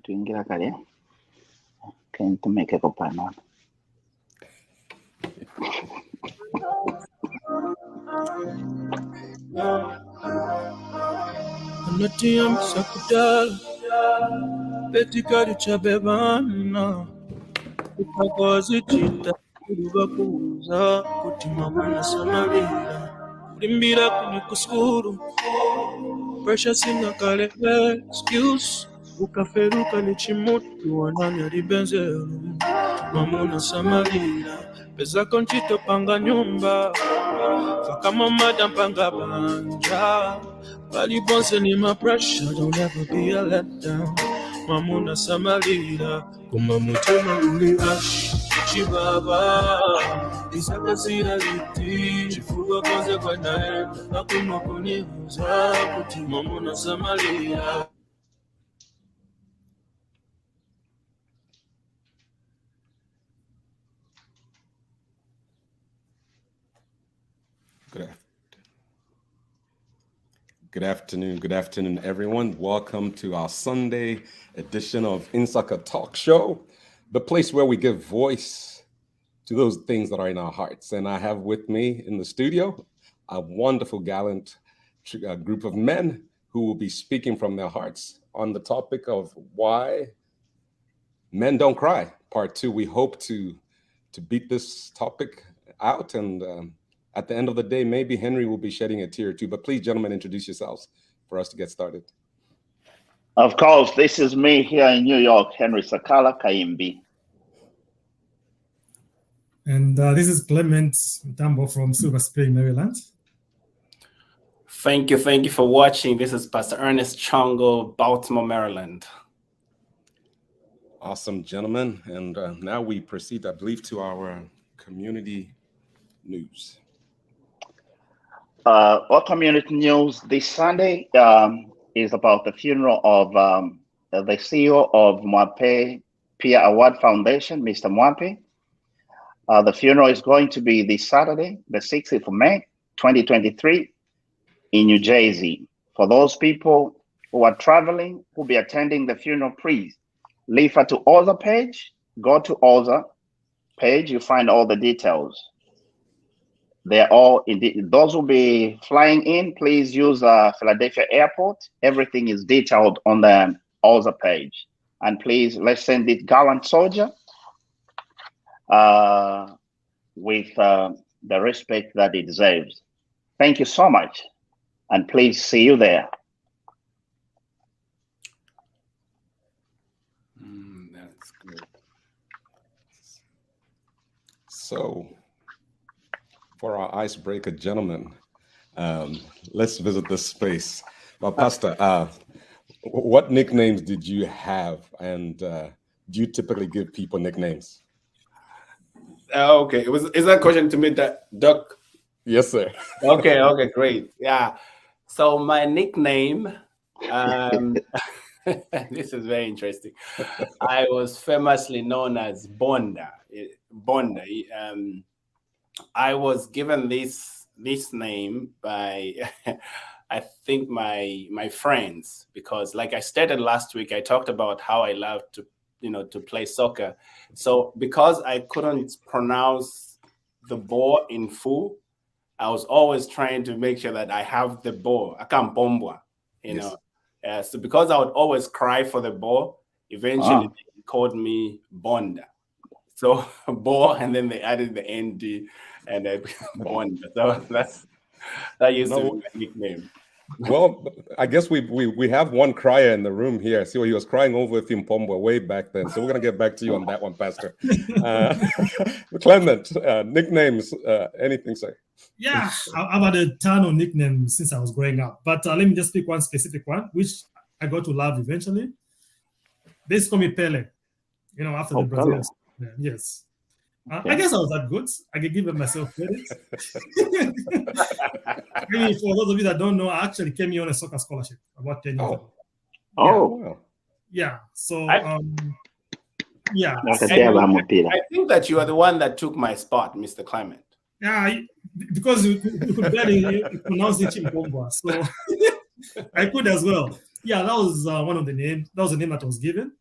tuingira kale kentumekeko pano Anatia msakudala betikali chabebana ukagozi chita ulibakuza kutima mwana samalira ulimbira kunikusuru pressure singa kale excuse ukaferuka ni chimutu wananya libenzeru mamuna samalira pesa konchito panga nyumba kama madam panga banja bali bonse ni my pressure don't ever be a letdown mamuna samalira kuma mutima uli ash chibaba isaka sira liti chifuga konze kwa nae nakuma kunihuza kuti mamuna samalira. Good afternoon, everyone. Welcome to our Sunday edition of Insaka Talk Show, the place where we give voice to those things that are in our hearts. And I have with me in the studio a wonderful, gallant group of men who will be speaking from their hearts on the topic of why men don't cry. Part 2. We hope to beat this topic out, and at the end of the day, maybe Henry will be shedding a tear or two. But please, gentlemen, introduce yourselves for us to get started. Of course, this is me here in New York, Henry Sakala Kaimbi. And this is Clement Mutambo from Silver Spring, Maryland. Thank you for watching. This is Pastor Ernest Chongo, Baltimore, Maryland. Awesome, gentlemen. And now we proceed, I believe, to our community news. Our community news this Sunday is about the funeral of the CEO of Mwape Peer Award Foundation, Mr. Mwape. The funeral is going to be this Saturday, the 6th of May, 2023, in New Jersey. For those people who are traveling, who will be attending the funeral, please refer to Oza page. Go to Oza page, you find all the details. They're all indeed. Those will be flying in, please use Philadelphia Airport. Everything is detailed on the Oza page. And please, let's send this gallant soldier with the respect that he deserves. Thank you so much. And please see you there. That's good. So, for our icebreaker, gentlemen, let's visit this space. Well, Pastor, what nicknames did you have, and do you typically give people nicknames? Okay, is that question to me, Doc? Yes, sir. Okay, great. Yeah. So my nickname, this is very interesting. I was famously known as Bonda. I was given this name by I think my friends, because like I stated last week, I talked about how I love to play soccer. So because I couldn't pronounce the ball in full, I was always trying to make sure that I have the ball. I can't bombwa, know. So because I would always cry for the ball, eventually they called me Bonda. So ball, and then they added the ND, and I Bonda. So that used to be my nickname. Well, I guess we have one crier in the room here. See, he was crying over Fimpombo way back then. So we're going to get back to you on that one, Pastor. Clement, nicknames, anything, sir? Yeah, I've had a ton of nicknames since I was growing up. But let me just pick one specific one, which I got to love eventually. They call me Pele, after the Brazilians. Yeah, yes. I guess I was that good. I can give myself credit. Maybe for those of you that don't know, I actually came here on a soccer scholarship about 10 years ago. Oh. Yeah. So, I think that you are the one that took my spot, Mr. Clement. Yeah, because you could barely pronounce it in Chimpomba, so I could as well. Yeah, that was one of the names. That was the name that was given.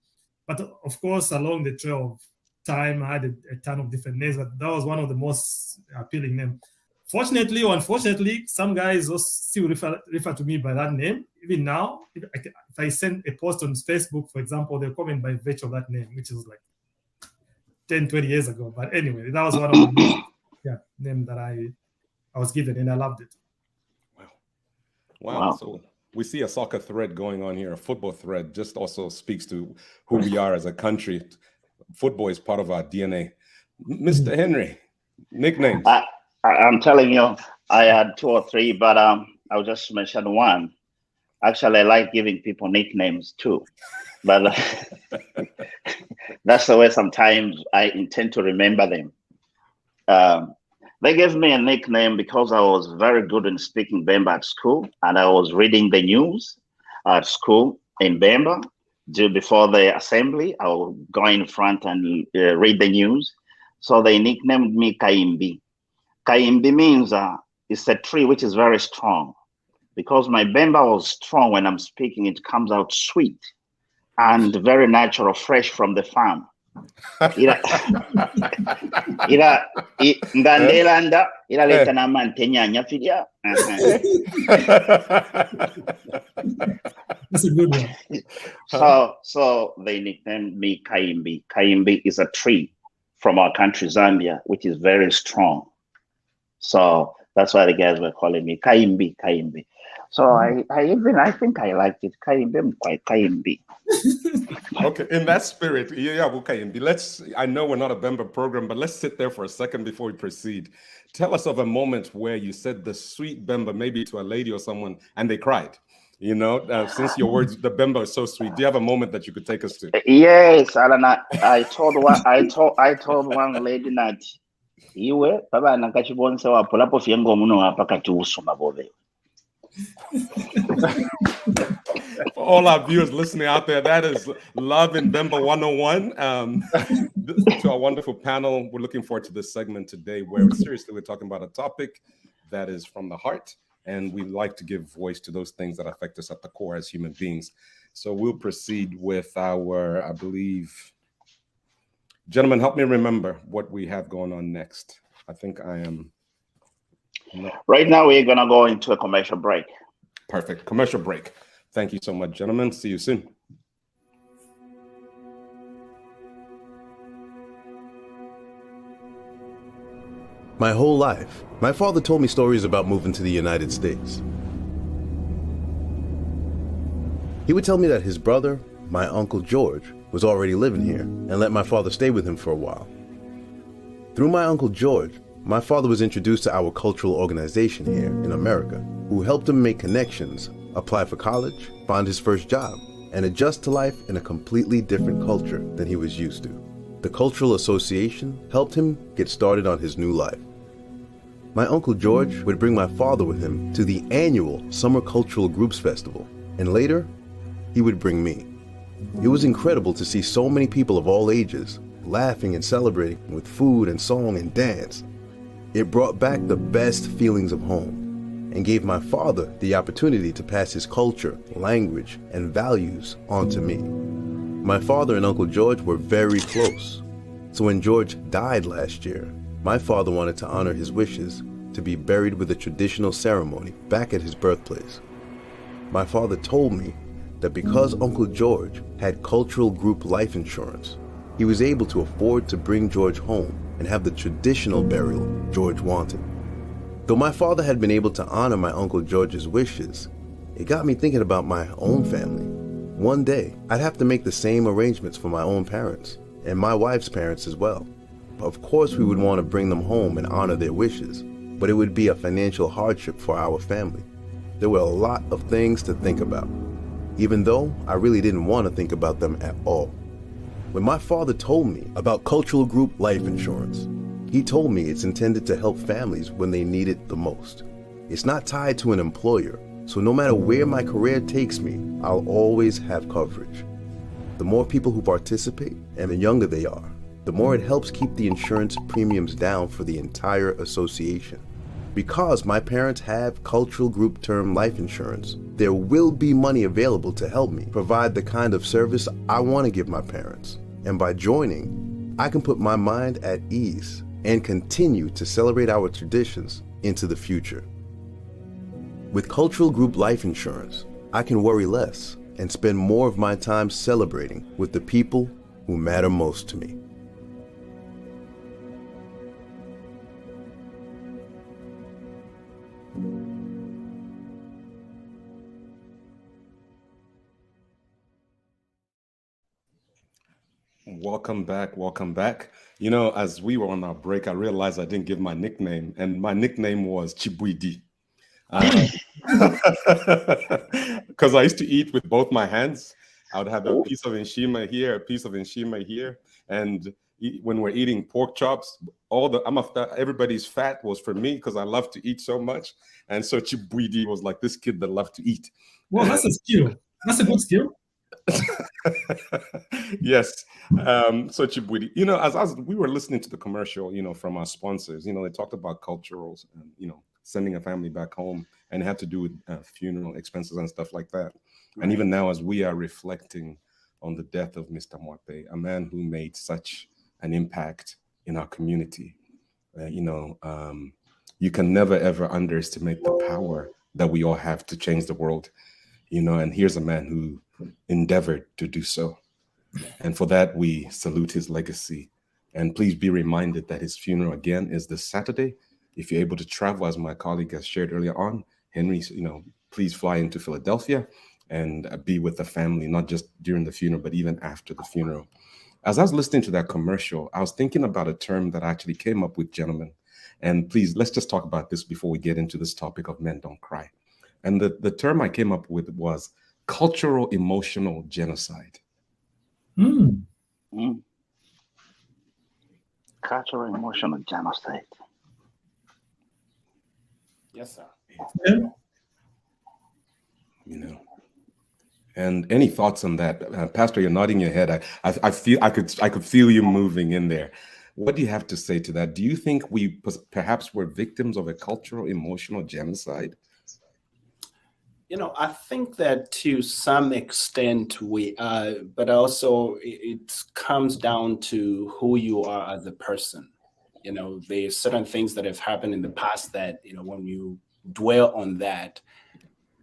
But of course, along the trail of time, I had a ton of different names, but that was one of the most appealing names. Fortunately or unfortunately, some guys still refer to me by that name. Even now, if I send a post on Facebook, for example, they'll comment by virtue of that name, which is like 10, 20 years ago. But anyway, that was one of the names that I was given, and I loved it. Wow. So we see a soccer thread going on here. A football thread just also speaks to who we are as a country. Football is part of our DNA. Mr. Henry, nicknames. I'm telling you, I had 2 or 3, but I'll just mention one. Actually, I like giving people nicknames too, but that's the way sometimes I intend to remember them. They gave me a nickname because I was very good in speaking Bemba at school, and I was reading the news at school in Bemba. Before the assembly, I would go in front and read the news. So they nicknamed me Kaimbi. Kaimbi means it's a tree which is very strong. Because my Bemba was strong when I'm speaking, it comes out sweet and very natural, fresh from the farm. That's a good one. So they nicknamed me Kaimbi. Kaimbi is a tree from our country, Zambia, which is very strong. So that's why the guys were calling me Kaimbi, Kaimbi. So I think I liked it. Kaimbi. Okay, in that spirit, Kaimbi. I know we're not a Bemba program, but let's sit there for a second before we proceed. Tell us of a moment where you said the sweet Bemba, maybe to a lady or someone, and they cried. You know, since your words, the Bemba is so sweet. Do you have a moment that you could take us to? Yes, Alana. I told one lady that iwe baba nakachibonse wa polapo fiengo muno apakati usuma bove. For all our viewers listening out there, that is Love in Bemba 101. To our wonderful panel, we're looking forward to this segment today where seriously we're talking about a topic that is from the heart, and we like to give voice to those things that affect us at the core as human beings. So we'll proceed with our, I believe, gentlemen, help me remember what we have going on next. I think I am. Right now, we're going to go into a commercial break. Perfect. Commercial break. Thank you so much, gentlemen. See you soon. My whole life, my father told me stories about moving to the United States. He would tell me that his brother, my Uncle George, was already living here and let my father stay with him for a while. Through my Uncle George, my father was introduced to our cultural organization here in America, who helped him make connections, apply for college, find his first job, and adjust to life in a completely different culture than he was used to. The Cultural Association helped him get started on his new life. My Uncle George would bring my father with him to the annual Summer Cultural Groups Festival, and later, he would bring me. It was incredible to see so many people of all ages laughing and celebrating with food and song and dance. It brought back the best feelings of home and gave my father the opportunity to pass his culture, language, and values on to me. My father and Uncle George were very close, so when George died last year, my father wanted to honor his wishes to be buried with a traditional ceremony back at his birthplace. My father told me that because Uncle George had cultural group life insurance, he was able to afford to bring George home and have the traditional burial George wanted. Though my father had been able to honor my Uncle George's wishes, it got me thinking about my own family. One day, I'd have to make the same arrangements for my own parents, and my wife's parents as well. Of course, we would want to bring them home and honor their wishes, but it would be a financial hardship for our family. There were a lot of things to think about, even though I really didn't want to think about them at all. When my father told me about cultural group life insurance, he told me it's intended to help families when they need it the most. It's not tied to an employer, so no matter where my career takes me, I'll always have coverage. The more people who participate and the younger they are, the more it helps keep the insurance premiums down for the entire association. Because my parents have cultural group term life insurance, there will be money available to help me provide the kind of service I want to give my parents. And by joining, I can put my mind at ease and continue to celebrate our traditions into the future. With cultural group life insurance, I can worry less and spend more of my time celebrating with the people who matter most to me. Welcome back. Welcome back. You know, as we were on our break, I realized I didn't give my nickname, and my nickname was Chibwidi. Because I used to eat with both my hands. I would have a piece of Nshima here, a piece of Nshima here, and when we're eating pork chops, everybody's fat was for me because I love to eat so much, and so Chibwidi was like this kid that loved to eat. Well, that's a skill. That's a good skill. Yes. So Chibwidi, you know, as we were listening to the commercial, you know, from our sponsors, you know, they talked about culturals and, you know, sending a family back home, and it had to do with funeral expenses and stuff like that. Right. And even now, as we are reflecting on the death of Mr. Mwape, a man who made such an impact in our community, you can never, ever underestimate the power that we all have to change the world, you know, and here's a man who endeavored to do so. And for that, we salute his legacy. And please be reminded that his funeral, again, is this Saturday. If you're able to travel, as my colleague has shared earlier on, Henry, you know, please fly into Philadelphia and be with the family, not just during the funeral, but even after the funeral. As I was listening to that commercial, I was thinking about a term that I actually came up with, gentlemen. And please, let's just talk about this before we get into this topic of Men Don't Cry. And the term I came up with was cultural emotional genocide. Cultural emotional genocide. Yes, sir. You know, and any thoughts on that, Pastor? You're nodding your head. I feel I could feel you moving in there. What do you have to say to that? Do you think we perhaps were victims of a cultural emotional genocide? You know, I think that to some extent we are, but also it comes down to who you are as a person. You know, there's certain things that have happened in the past that, you know, when you dwell on that,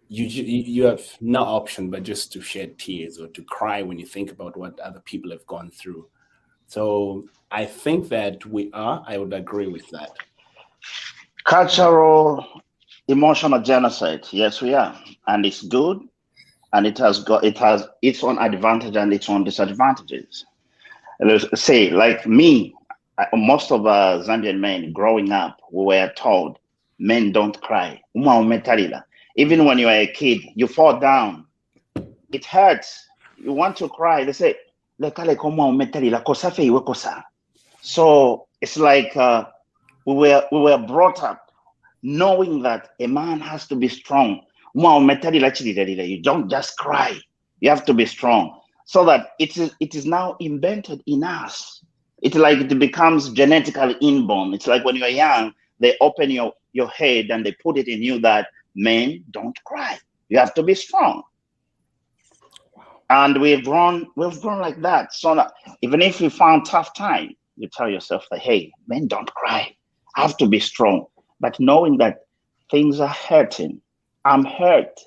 you have no option but just to shed tears or to cry when you think about what other people have gone through. So I think that I would agree with that. Cultural emotional genocide. Yes, we are. And it's good. And it has its own advantage and its own disadvantages. Say, like me, most of Zambian men growing up, we were told, men don't cry. Even when you are a kid, you fall down. It hurts. You want to cry. They say, so it's like we were brought up knowing that a man has to be strong. You don't just cry. You have to be strong. So that it is now invented in us. It's like it becomes genetically inborn. It's like when you're young, they open your head and they put it in you that men don't cry. You have to be strong. And we've grown like that. So that even if you found tough time, you tell yourself that, hey, men don't cry. I have to be strong. But knowing that things are hurting, I'm hurt,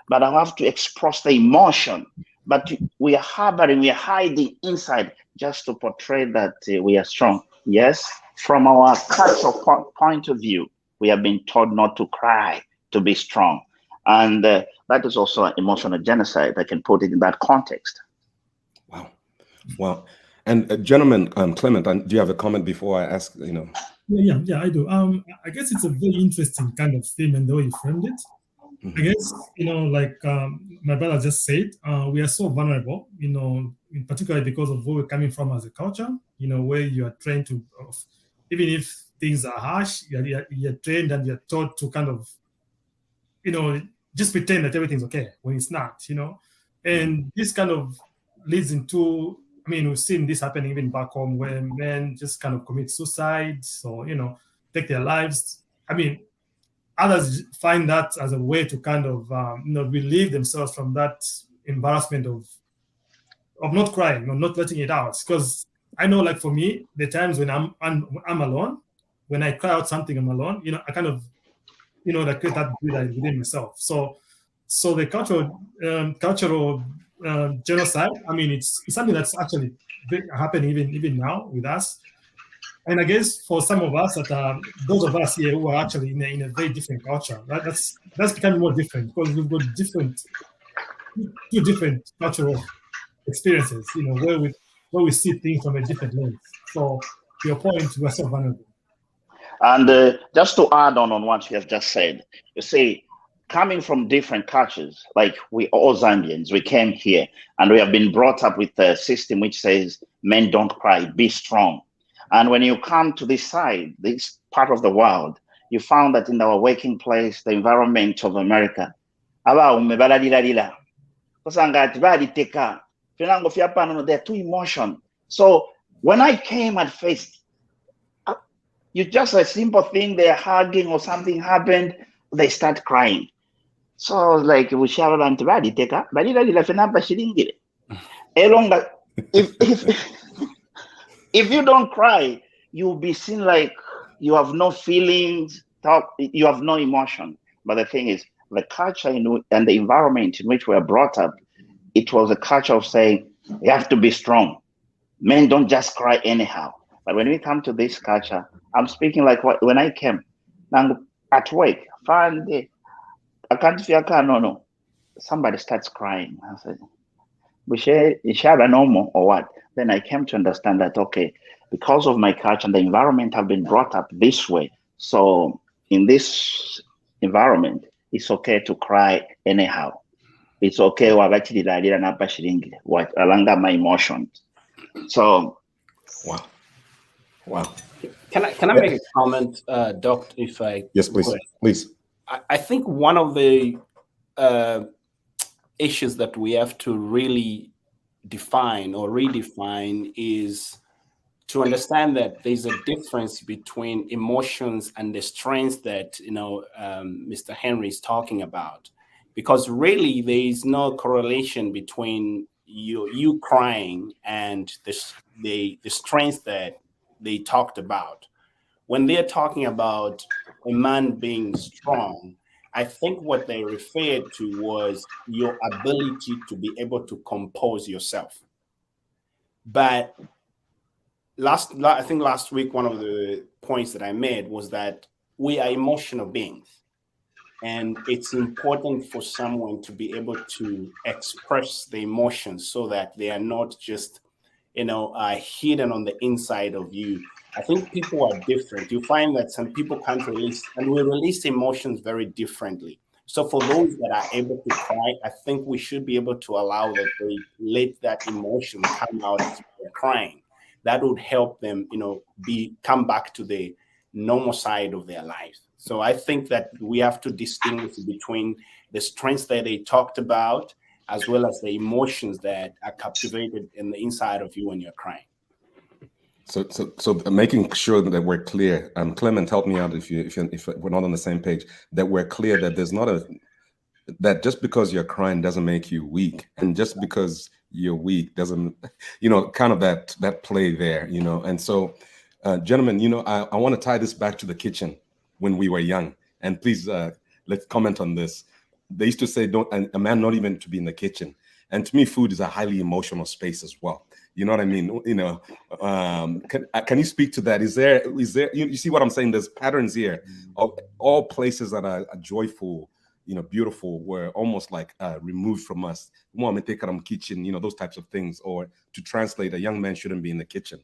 but I have to express the emotion. But we are harboring, we are hiding inside just to portray that we are strong. Yes, from our cultural point of view, we have been taught not to cry, to be strong. And that is also an emotional genocide. I can put it in that context. Wow. And gentlemen, Clement, do you have a comment before I ask, you know? Yeah, I do. I guess it's a very interesting kind of theme and the way you framed it. I guess, you know, like my brother just said, we are so vulnerable, you know, in particular because of where we're coming from as a culture, you know, where you are trained to, even if things are harsh, you're trained and you're taught to kind of, you know, just pretend that everything's okay when it's not, you know. And this kind of leads into, I mean, we've seen this happening even back home where men just kind of commit suicide or, you know, take their lives. I mean, others find that as a way to kind of relieve themselves from that embarrassment of not crying or not letting it out. Because I know, like for me, the times when I'm alone, when I cry out something, I'm alone. I kind of like create that within myself. So the cultural genocide. I mean, it's something that's actually happening even now with us. And I guess for some of us, those of us here who are actually in a very different culture, right? That's becoming more different because we've got two different cultural experiences. Where we see things from a different lens. So to your point, we're so vulnerable. And just to add on what you have just said, you see, coming from different cultures, like we all Zambians, we came here and we have been brought up with a system which says men don't cry, be strong. And when you come to this side, this part of the world, you found that in our working place, the environment of America, they're too emotional. So when I came at first, you just a simple thing, they're hugging or something happened, they start crying. So I was like, we shout out if you don't cry, you'll be seen like you have no feelings, you have no emotion. But the thing is, the culture and the environment in which we are brought up, it was a culture of saying, you have to be strong. Men don't just cry anyhow. But when we come to this culture, I'm speaking like when I came at work, I can't feel no. Somebody starts crying. I said, we share a normal or what? Then I came to understand that, okay, because of my culture and the environment, I've been brought up this way. So in this environment, it's okay to cry anyhow. It's okay what along my emotions. So wow. Can I make a comment, Doc? If I yes, please. I think one of the issues that we have to really define or redefine is to understand that there's a difference between emotions and the strengths that Mr. Henry is talking about, because really there is no correlation between you crying and the strengths that they talked about. When they're talking about a man being strong, I think what they referred to was your ability to be able to compose yourself. But I think last week, one of the points that I made was that we are emotional beings. And it's important for someone to be able to express the emotions so that they are not just, hidden on the inside of you. I think people are different. You find that some people can't release, and we release emotions very differently. So for those that are able to cry, I think we should be able to allow that they let that emotion come out as they're crying. That would help them, come back to the normal side of their lives. So I think that we have to distinguish between the strengths that they talked about, as well as the emotions that are captivated in the inside of you when you're crying. So making sure that we're clear, Clement, help me out if we're not on the same page, that we're clear that there's not that just because you're crying doesn't make you weak, and just because you're weak doesn't, kind of that play there, And so, gentlemen, I want to tie this back to the kitchen when we were young, and please let's comment on this. They used to say, a man not even to be in the kitchen. And to me, food is a highly emotional space as well. You know what I mean? Can you speak to that? Is there you see what I'm saying? There's patterns here of all places that are joyful, beautiful, were almost like removed from us. Kitchen, those types of things. Or to translate, a young man shouldn't be in the kitchen.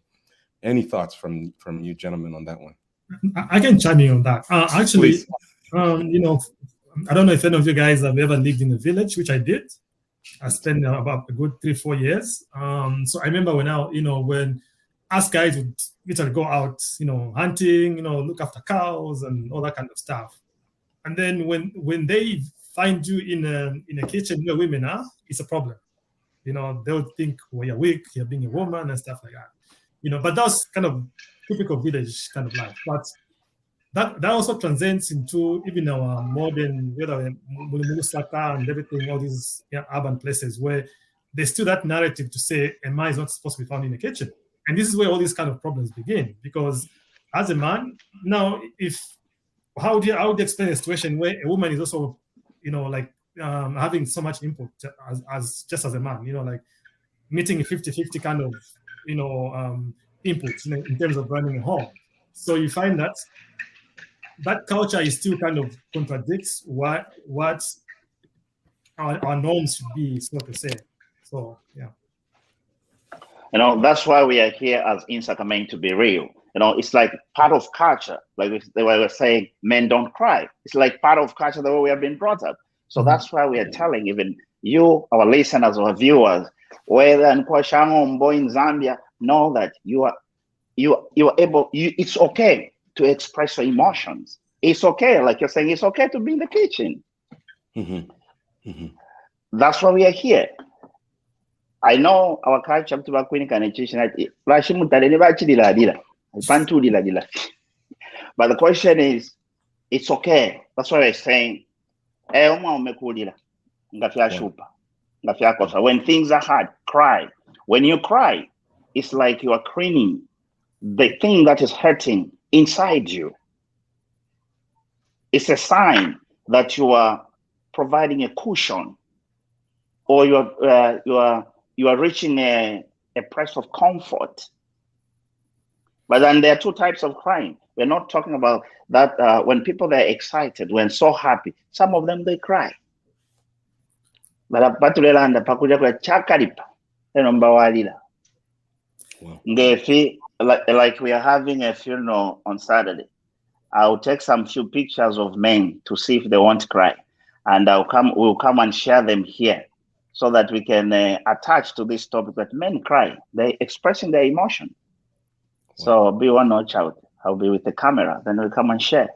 Any thoughts from you gentlemen on that one? I can chime in on that. Actually, I don't know if any of you guys have ever lived in a village, which I did. I spent about a good 3-4 years. So I remember when us guys would literally go out, hunting, look after cows and all that kind of stuff. And then when they find you in a kitchen where women are, it's a problem. They'll think, well, you're weak, you're being a woman and stuff like that. But that's kind of typical village kind of life. But that also transcends into even our modern, whether Insaka and everything, all these urban places where there's still that narrative to say a man is not supposed to be found in the kitchen. And this is where all these kind of problems begin, because as a man, now, how do you explain a situation where a woman is also, having so much input as just as a man, like meeting a 50-50 kind of, input in terms of running a home. So you find that culture is still kind of contradicts what our norms should be, so to say. So, yeah. That's why we are here as Insaka meant to be real. It's like part of culture. Like they were saying, men don't cry. It's like part of culture the way we have been brought up. So that's why we are telling even you, our listeners, our viewers, whether in Kwashango, in Zambia, know that you are able. It's okay to express your emotions. It's okay, like you're saying, it's okay to be in the kitchen. That's why we are here. I know our culture to back when can teach that. But the question is, it's okay. That's why we're saying, when things are hard, cry. When you cry, it's like you are cleaning the thing that is hurting inside you. It's a sign that you are providing a cushion, or you are reaching a place of comfort. But then there are two types of crying. We're not talking about that when people are excited, when so happy. Some of them they cry. But like we are having a funeral on Saturday, I'll take some few pictures of men to see if they won't cry, and we'll come and share them here, so that we can attach to this topic that men cry. They're expressing their emotion. So be one notch out. I'll be with the camera, then we'll come and share,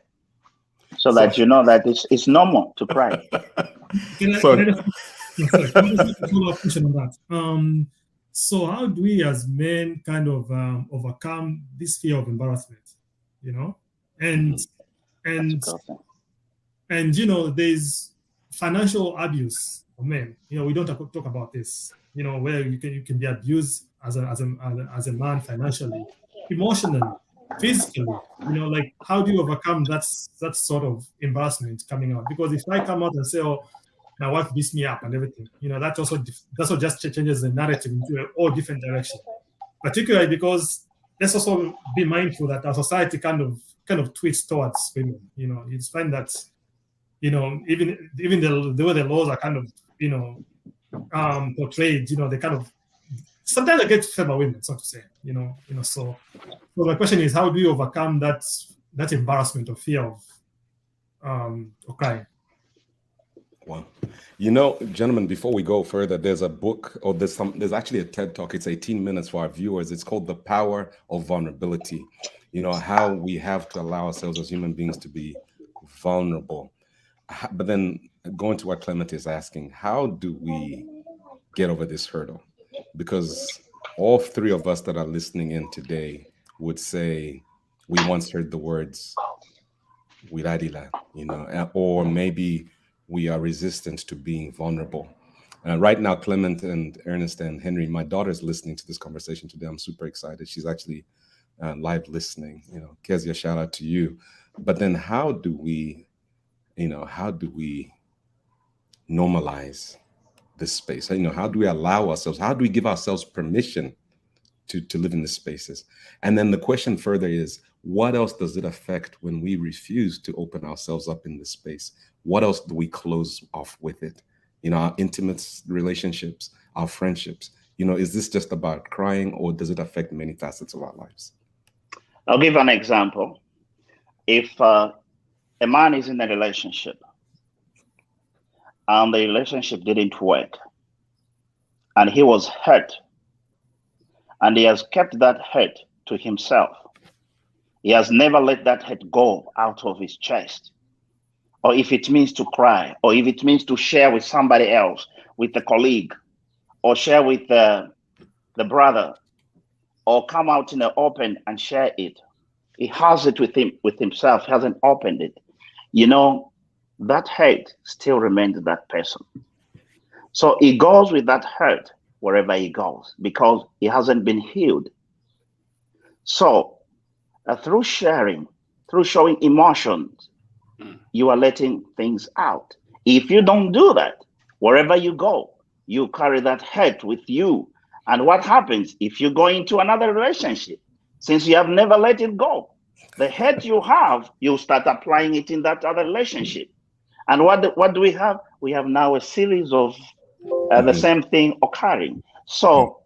so that you know that it's normal to cry. Can I just follow up question on that? So how do we as men kind of overcome this fear of embarrassment? And there's financial abuse of men. We don't talk about this. Where you can be abused as a man financially, emotionally, physically. Like, how do you overcome that sort of embarrassment coming out? Because if I come out and say, "Oh, my wife beats me up" and everything, that also just changes the narrative into all different directions. Particularly because let's also be mindful that our society kind of tweets towards women. You find that even the way the laws are kind of portrayed, they kind of sometimes they get favor women, so to say. So my question is, how do you overcome that embarrassment or fear of crying? Wow. Gentlemen, before we go further, there's a book, or there's actually a TED Talk. It's 18 minutes for our viewers. It's called The Power of Vulnerability. How we have to allow ourselves as human beings to be vulnerable. But then going to what Clement is asking, how do we get over this hurdle? Because all three of us that are listening in today would say we once heard the words "wiradila," or maybe we are resistant to being vulnerable. Right now, Clement and Ernest and Henry, my daughter's listening to this conversation today. I'm super excited. She's actually live listening. Kezia, shout out to you. But then how do we normalize this space? How do we allow ourselves, how do we give ourselves permission to live in these spaces? And then the question further is, what else does it affect when we refuse to open ourselves up in this space? What else do we close off with it? Our intimate relationships, our friendships. Is this just about crying, or does it affect many facets of our lives? I'll give an example. If a man is in a relationship and the relationship didn't work, and he was hurt, and he has kept that hurt to himself, he has never let that hurt go out of his chest, or if it means to cry, or if it means to share with somebody else, with a colleague, or share with the brother, or come out in the open and share it, He has it with himself. He hasn't opened it. You know, that hate still remains in that person. So he goes with that hurt wherever he goes because he hasn't been healed. So through sharing, through showing emotions, you are letting things out. If you don't do that, wherever you go, you carry that hurt with you. And what happens if you go into another relationship? Since you have never let it go, the hurt you have, you start applying it in that other relationship. And what do we have? We have now a series of the same thing occurring. So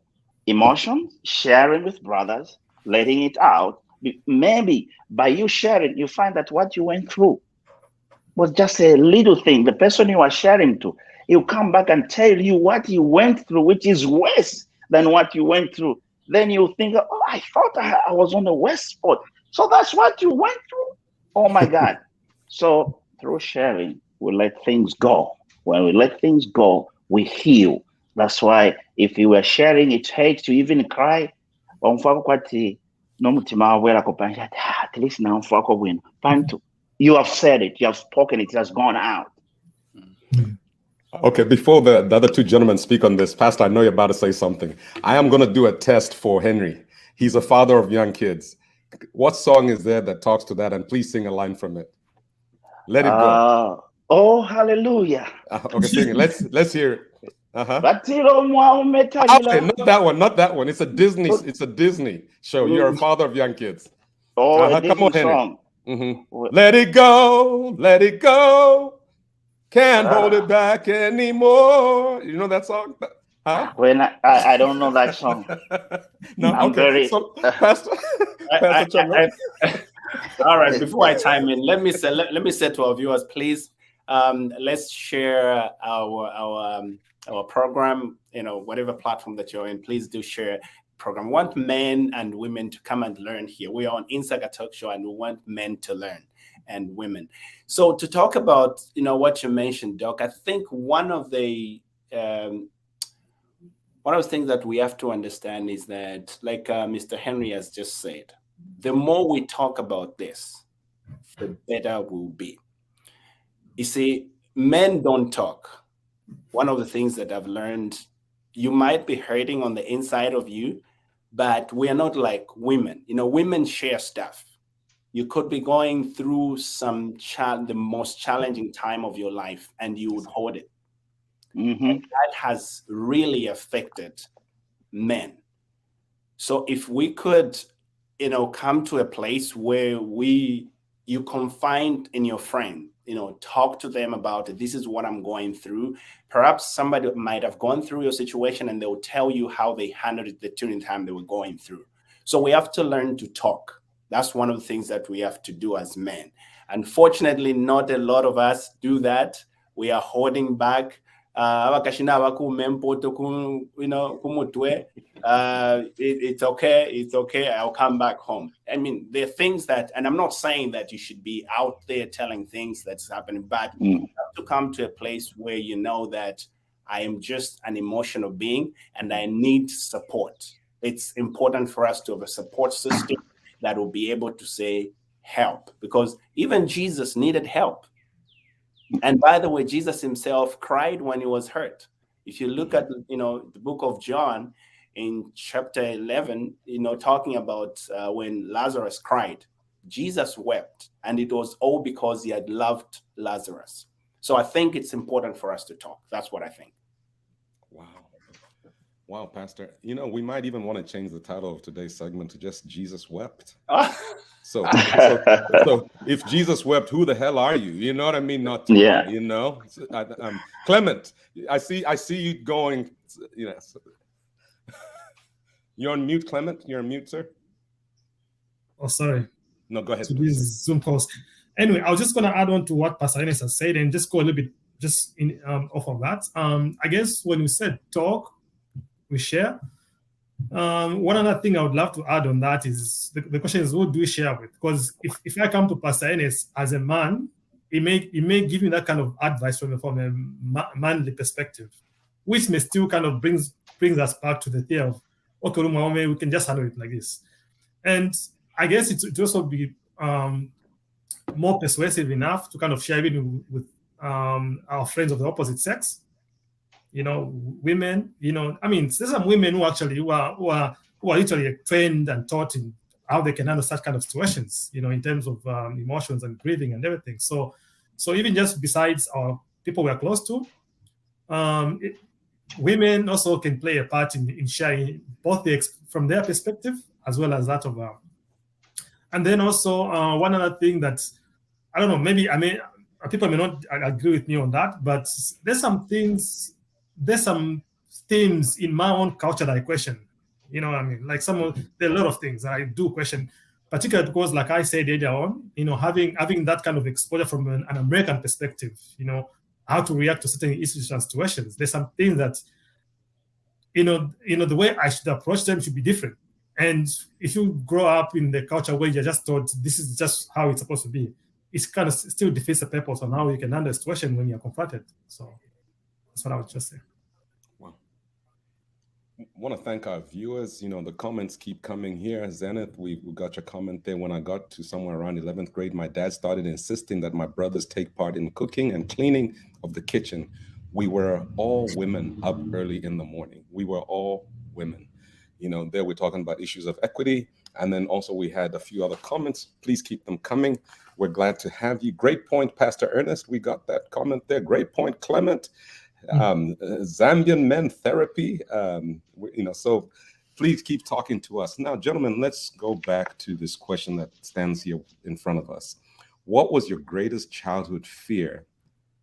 emotions, sharing with brothers, letting it out. Maybe by you sharing, you find that what you went through was just a little thing. The person you are sharing to, he'll come back and tell you what he went through, which is worse than what you went through. Then you think, oh, I thought I was on the worst spot. So that's what you went through? Oh my God. So through sharing, we let things go. When we let things go, we heal. That's why if you were sharing, it hurts to even cry. At least now you have said it, you have spoken it, has gone out. Okay, before the other two gentlemen speak on this, Pastor, I know you're about to say something. I am going to do a test for Henry. He's a father of young kids. What song is there that talks to that? And please sing a line from it. Let it go. Oh, hallelujah. Okay, sing it. Let's hear it. Okay, not that one. It's a Disney show. You're a father of young kids. Oh, come on, Henry. Song. Let it go, let it go. Can't hold it back anymore. You know that song? Huh? When I don't know that song. No, I'm okay. Very... So, Pastor all right. Before I chime in, let me say to our viewers, please, let's share our program. You know, whatever platform that you're in, please do share program. We want men and women to come and learn here. We are on Insaka Talk Show, and we want men to learn and women. So to talk about, you know, what you mentioned, Doc, I think one of the things that we have to understand is that, like Mr. Henry has just said, the more we talk about this, the better we'll be. You see, men don't talk. One of the things that I've learned, you might be hurting on the inside of you, but we are not like women. You know, women share stuff. You could be going through the most challenging time of your life, and you would hold it. And that has really affected men. So if we could, you know, come to a place where you confide in your friend, you know, talk to them about it. This is what I'm going through. Perhaps somebody might have gone through your situation and they'll tell you how they handled it during the time they were going through. So we have to learn to talk. That's one of the things that we have to do as men. Unfortunately, not a lot of us do that. We are holding back. It's okay, I'll come back home. I mean, there are things that, and I'm not saying that you should be out there telling things that's happening, but you have to come to a place where you know that I am just an emotional being and I need support. It's important for us to have a support system that will be able to say help, because even Jesus needed help. And by the way, Jesus himself cried when he was hurt. If you look at, you know, the book of John in chapter 11, you know, talking about when Lazarus cried, Jesus wept, and it was all because he had loved Lazarus. So I think it's important for us to talk. That's what I think. Wow, Pastor. You know, we might even want to change the title of today's segment to just Jesus Wept. So if Jesus wept, who the hell are you? You know what I mean? Not to, yeah. You know, Clement. I see you going. You know, you're on mute, Clement. You're on mute, sir. Oh, sorry. No, go ahead. To this Zoom calls. Anyway, I was just going to add on to what Pastor Ines has said and just go a little bit just in off of that. I guess when you said talk, we share. One other thing I would love to add on that is the question is, who do we share with? Because if I come to Pastor Ines as a man, he may give me that kind of advice from a manly perspective, which may still kind of brings us back to the thing of, okay, we can just handle it like this. And I guess it also be more persuasive enough to kind of share even with our friends of the opposite sex. Women. I mean, there's some women who actually who are literally trained and taught in how they can handle such kind of situations. In terms of emotions and grieving and everything. So even just besides our people we are close to, women also can play a part in sharing both from their perspective as well as that of. And then also one other thing that I don't know, maybe people may not agree with me on that, but there's some themes in my own culture that I question. You know what I mean? Like there are a lot of things that I do question, particularly because, like I said earlier on, having that kind of exposure from an American perspective, how to react to certain issues and situations. There's some things that, the way I should approach them should be different. And if you grow up in the culture where you're just taught this is just how it's supposed to be, it kind of still defeats the purpose on how you can handle a situation when you're confronted. So that's what I would just say. Wow. I want to thank our viewers. The comments keep coming here. Zenith, we got your comment there. When I got to somewhere around 11th grade, my dad started insisting that my brothers take part in cooking and cleaning of the kitchen. We were all women up early in the morning. We were all women. There we're talking about issues of equity. And then also we had a few other comments. Please keep them coming. We're glad to have you. Great point, Pastor Ernest. We got that comment there. Great point, Clement. Zambian men therapy. So please keep talking to us. Now, gentlemen, let's go back to this question that stands here in front of us. What was your greatest childhood fear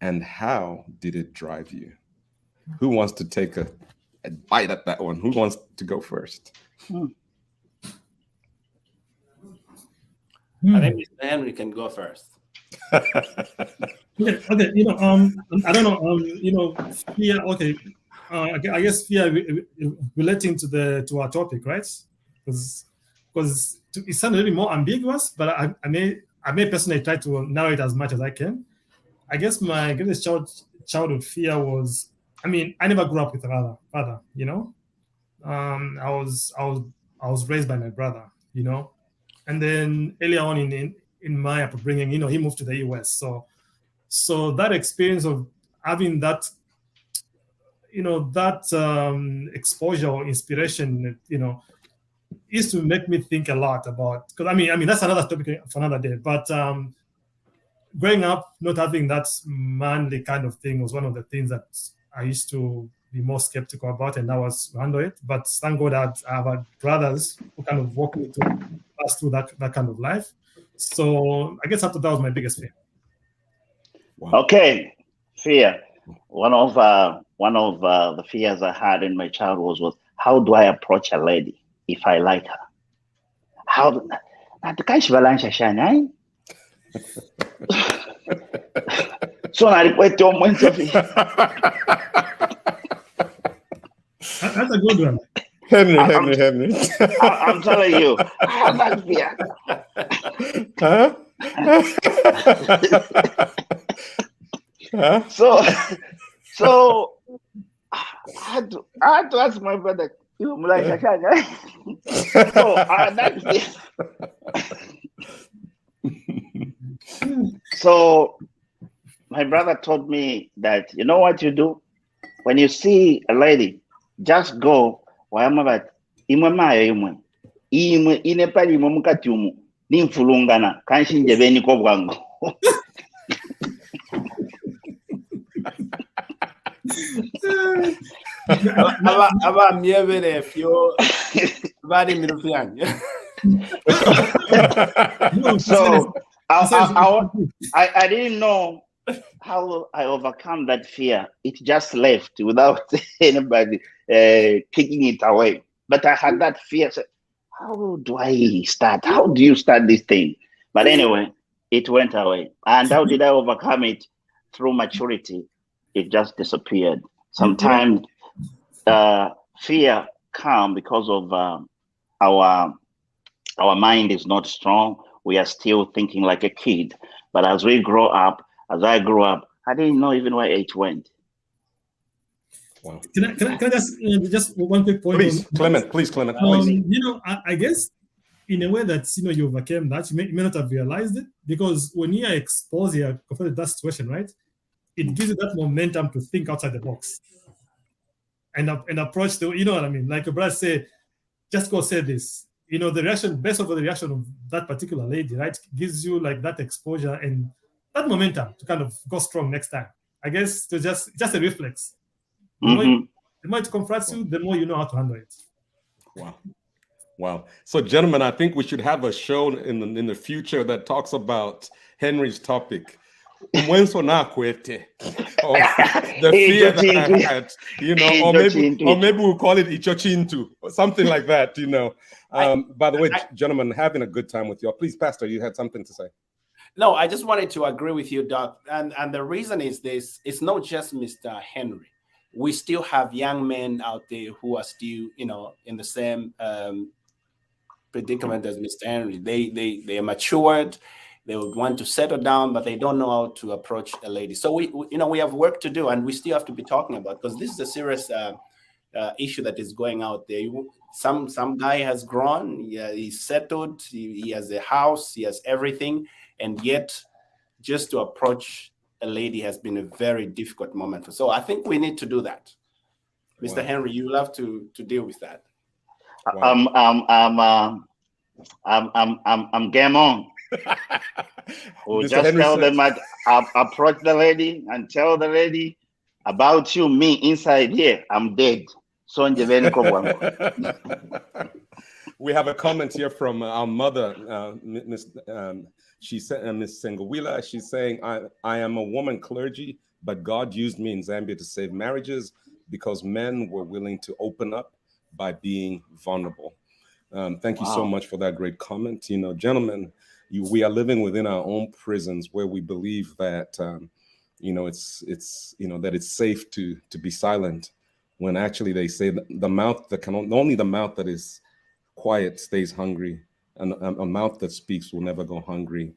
and how did it drive you? Who wants to take a bite at that one? Who wants to go first? I think Mr. Henry can go first. Okay. I don't know. Fear. Okay. I guess fear relating to our topic, right? Because it sounds a little more ambiguous, but I may personally try to narrow it as much as I can. I guess my greatest childhood fear was, I never grew up with a father. I was raised by my brother. And then earlier on in my upbringing, he moved to the US. So that experience of having that, exposure or inspiration, used to make me think a lot about, because that's another topic for another day. But growing up, not having that manly kind of thing was one of the things that I used to be more skeptical about, and I was handle it. But thank God I have had brothers who kind of walked me to pass through that kind of life. So I guess after that was my biggest fear. Wow. Okay, fear. One of the fears I had in my childhood was how do I approach a lady if I like her? How? So I request your point of view. That's a good one. Henry. I'm telling you, I have that fear. Huh? Huh? So I had to ask my brother. So that fear. So my brother told me that, you know what you do? When you see a lady, just go. So I didn't know how I overcome that fear. It just left without anybody taking it away. But I had that fear. So how do I start? How do you start this thing? But anyway, it went away. And how did I overcome it? Through maturity. It just disappeared. Sometimes fear comes because of our mind is not strong. We are still thinking like a kid. But as we grow up, as I grew up, I didn't know even where it went. Wow. Can I just one quick point? Please, Clement. I guess, in a way that you overcame that, you may not have realized it, because when you are exposed, you are confronted with that situation, right? It gives you that momentum to think outside the box and approach the, you know what I mean? Like a brother say, just go say this. The reaction, based on the reaction of that particular lady, right, gives you like that exposure and that momentum to kind of go strong next time. I guess to just a reflex. The more it confronts you, the more you know how to handle it. Wow. So, gentlemen, I think we should have a show in the future that talks about Henry's topic. The fear that I had, or maybe we'll call it Ichochintu, or something like that, By the way, gentlemen, having a good time with you. Please, Pastor, you had something to say. No, I just wanted to agree with you, Doc. And the reason is this: it's not just Mr. Henry. We still have young men out there who are still, in the same predicament as Mr. Henry. They are matured. They would want to settle down, but they don't know how to approach a lady. So we have work to do, and we still have to be talking about, because this is a serious issue that is going out there. Some guy has grown, he's settled, he has a house, he has everything, and yet just to approach a lady has been a very difficult moment. So I think we need to do that. Mr. Henry, you will have to deal with that. Wow. I'm game on. We'll just Henry tell them, approach the lady and tell the lady about you, me inside here, I'm dead. We have a comment here from our mother, Miss Sengowila. She's saying, I am a woman clergy, but God used me in Zambia to save marriages because men were willing to open up by being vulnerable. Thank you so much for that great comment. Gentlemen, we are living within our own prisons where we believe that, that it's safe to be silent, when actually they say only the mouth that is quiet stays hungry, and a mouth that speaks will never go hungry.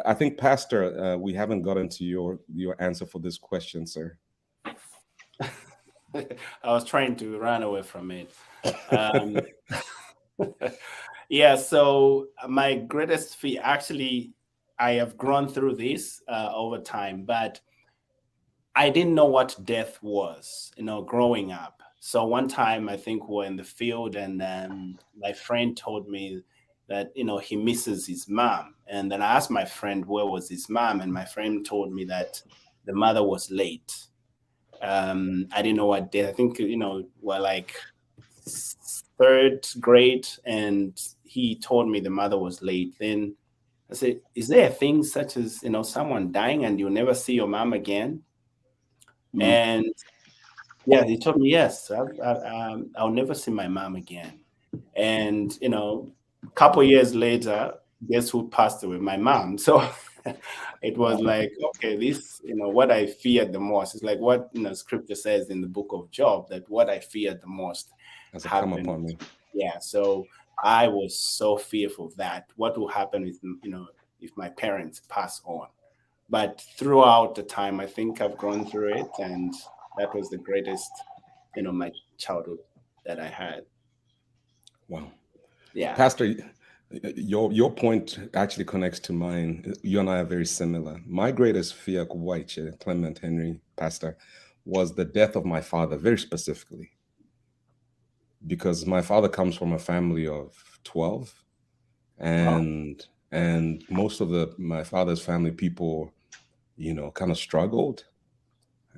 I think, Pastor, we haven't gotten to your answer for this question, sir. I was trying to run away from it. Yeah, so my greatest fear, actually, I have grown through this over time, but I didn't know what death was, growing up. So one time, I think we were in the field, and my friend told me that, he misses his mom. And then I asked my friend, where was his mom? And my friend told me that the mother was late. I didn't know what death, I think, we're like third grade, and he told me the mother was late. Then I said, is there a thing such as, someone dying and you'll never see your mom again? And yeah, he told me, yes, I'll never see my mom again. And, a couple years later, guess who passed away? My mom. So it was like, okay, this, what I feared the most. It's like what scripture says in the book of Job, that what I feared the most has come upon me. Yeah, so I was so fearful of that. What will happen if, if my parents pass on? But throughout the time, I think I've grown through it, and that was the greatest, my childhood that I had. Wow. Yeah. Pastor, your point actually connects to mine. You and I are very similar. My greatest fear, Clement Henry, Pastor, was the death of my father, very specifically. Because my father comes from a family of 12, and most of my father's family people, kind of struggled.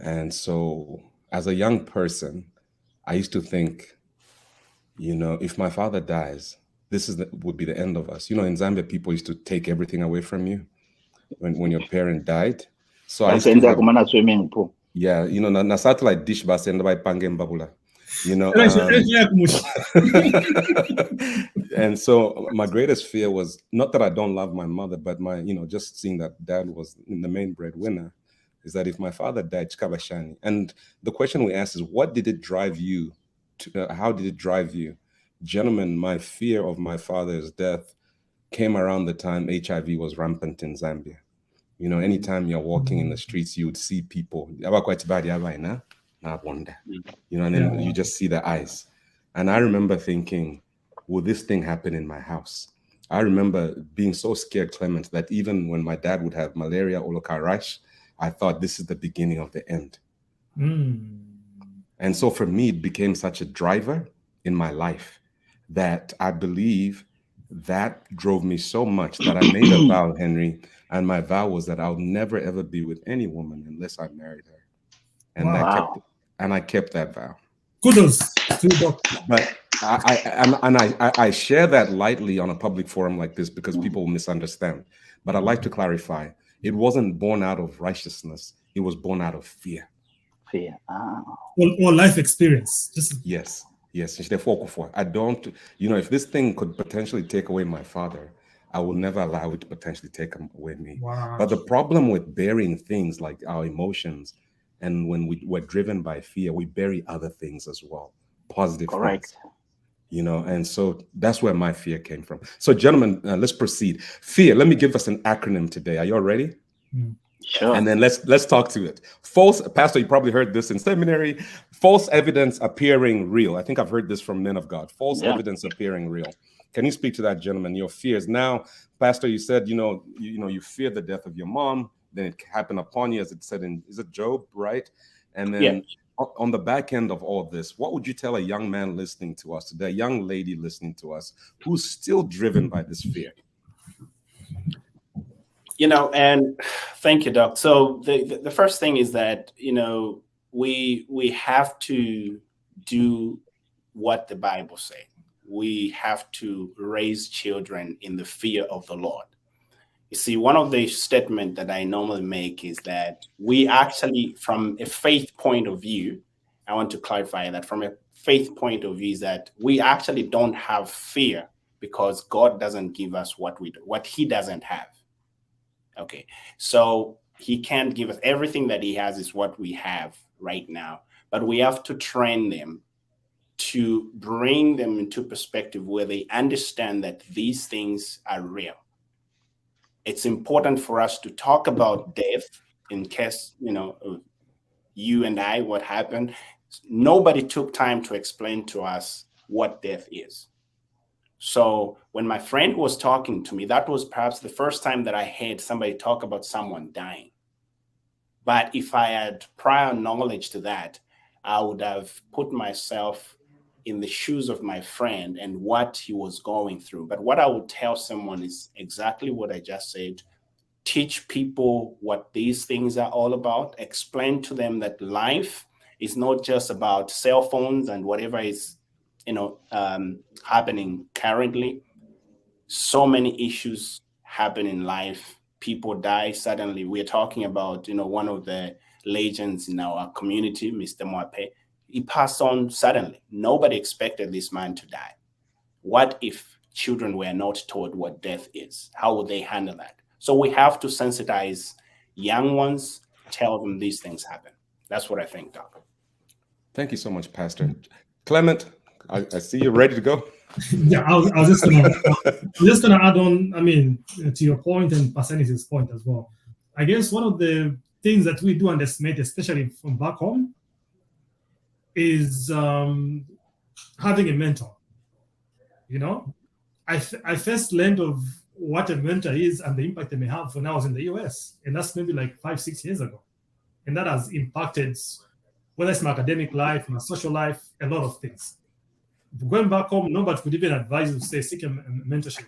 And so as a young person, I used to think, if my father dies, would be the end of us. In Zambia, people used to take everything away from you when your parent died. So I used to have, swimming pool. Yeah, na satellite dish basenda by Pangen Babula. And so my greatest fear was not that I don't love my mother, but just seeing that dad was the main breadwinner, is that if my father died, Chikabashani. And the question we asked is, what did it drive you how did it drive you? Gentlemen, my fear of my father's death came around the time HIV was rampant in Zambia. Anytime you're walking in the streets, you would see people, and then you just see their eyes. And I remember thinking, will this thing happen in my house? I remember being so scared, Clement, that even when my dad would have malaria or local-rash, I thought this is the beginning of the end. And so for me, it became such a driver in my life that I believe that drove me so much that I made a vow, Henry, and my vow was that I'll never ever be with any woman unless I married her. And I kept that vow. Kudos to you. But I share that lightly on a public forum like this because people misunderstand. But I'd like to clarify, it wasn't born out of righteousness. It was born out of fear. Fear. Or life experience. Yes. I don't, if this thing could potentially take away my father, I will never allow it to potentially take away me. Wow. But the problem with burying things like our emotions, and when we're driven by fear, we bury other things as well, positive Correct. things. And so that's where my fear came from. So, gentlemen, let's proceed. Fear. Let me give us an acronym today. Are you all ready? Sure. And then let's talk to it. False, Pastor, you probably heard this in seminary. False evidence appearing real. I think I've heard this from men of God. False evidence appearing real. Can you speak to that, gentlemen? Your fears. Now, Pastor, you said you fear the death of your mom. Then it happened upon you, as it said in, is it Job, right? And then on the back end of all this, what would you tell a young man listening to us today, a young lady listening to us, who's still driven by this fear? And thank you, Doc. So the first thing is that, we have to do what the Bible says. We have to raise children in the fear of the Lord. You see, one of the statements that I normally make is that we actually, from a faith point of view, I want to clarify that from a faith point of view is that we actually don't have fear because God doesn't give us what he doesn't have. Okay, so he can't give us everything that he has is what we have right now, but we have to train them to bring them into perspective where they understand that these things are real. It's important for us to talk about death in case, you and I, what happened. Nobody took time to explain to us what death is. So when my friend was talking to me, that was perhaps the first time that I heard somebody talk about someone dying. But if I had prior knowledge to that, I would have put myself in the shoes of my friend and what he was going through. But what I would tell someone is exactly what I just said. Teach people what these things are all about. Explain to them that life is not just about cell phones and whatever is happening currently. So many issues happen in life. People die suddenly. We're talking about, one of the legends in our community, Mr. Mwape. He passed on suddenly. Nobody expected this man to die. What if children were not taught what death is? How would they handle that? So we have to sensitize young ones, tell them these things happen. That's what I think, Doc. Thank you so much, Pastor. Clement, I see you're ready to go. Yeah, I was just gonna add on, to your point and Pasani's point as well. I guess one of the things that we do underestimate, especially from back home, is having a mentor. I first learned of what a mentor is and the impact they may have when I was in the US, and that's maybe like 5-6 years ago, and that has impacted whether it's my academic life, my social life, a lot of things. Going back home, nobody could even advise you to say seek a mentorship.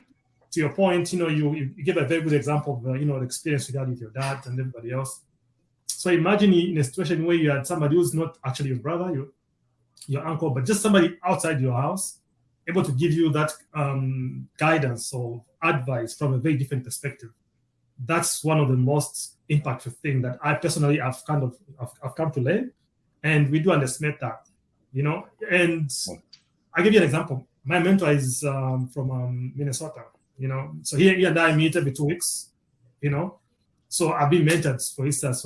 To your point, you give a very good example of the experience you had with your dad and everybody else. So imagine in a situation where you had somebody who's not actually your brother, your uncle, but just somebody outside your house, able to give you that guidance or advice from a very different perspective. That's one of the most impactful things that I personally have come to learn, and we do underestimate that, And I'll give you an example. My mentor is from Minnesota, So he and I meet every 2 weeks, So I've been mentored, for instance,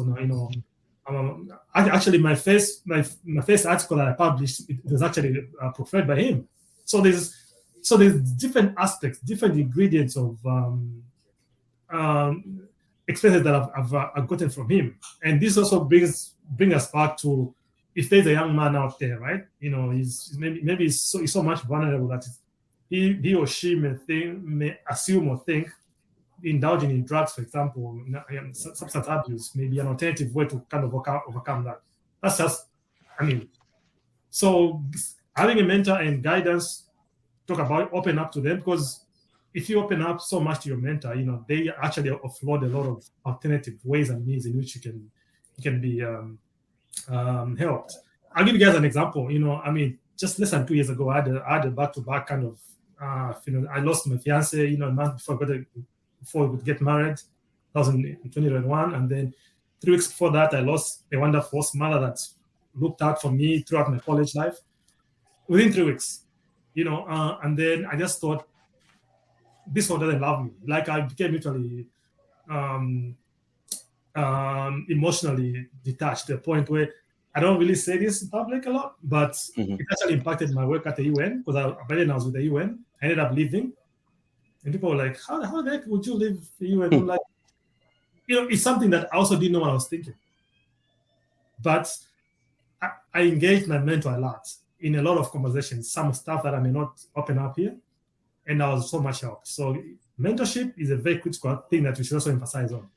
actually my first article that I published, it was actually preferred by him. So there's different aspects, different ingredients of experiences that I've gotten from him, and this also brings us back to if there's a young man out there, right? He's maybe he's so much vulnerable that he or she may assume or think indulging in drugs, for example, substance abuse, may be an alternative way to kind of overcome that. That's just, so having a mentor and guidance, talk about open up to them, because if you open up so much to your mentor, they actually offload a lot of alternative ways and means in which you can be helped. I'll give you guys an example. Just less than 2 years ago, I had a back-to-back kind of, I lost my fiance, a month before we would get married. That was in 2021, and then 3 weeks before that, I lost a wonderful mother that looked out for me throughout my college life. Within 3 weeks, and then I just thought, this one doesn't love me. Like, I became literally emotionally detached to the point where I don't really say this in public a lot, but it actually impacted my work at the UN, because by then I was with the UN. I ended up leaving, and people were like, how the heck would you leave the UN? I'm like, it's something that I also didn't know what I was thinking. But I engaged my mentor a lot in a lot of conversations, some stuff that I may not open up here, and that was so much help. So mentorship is a very critical thing that we should also emphasize on.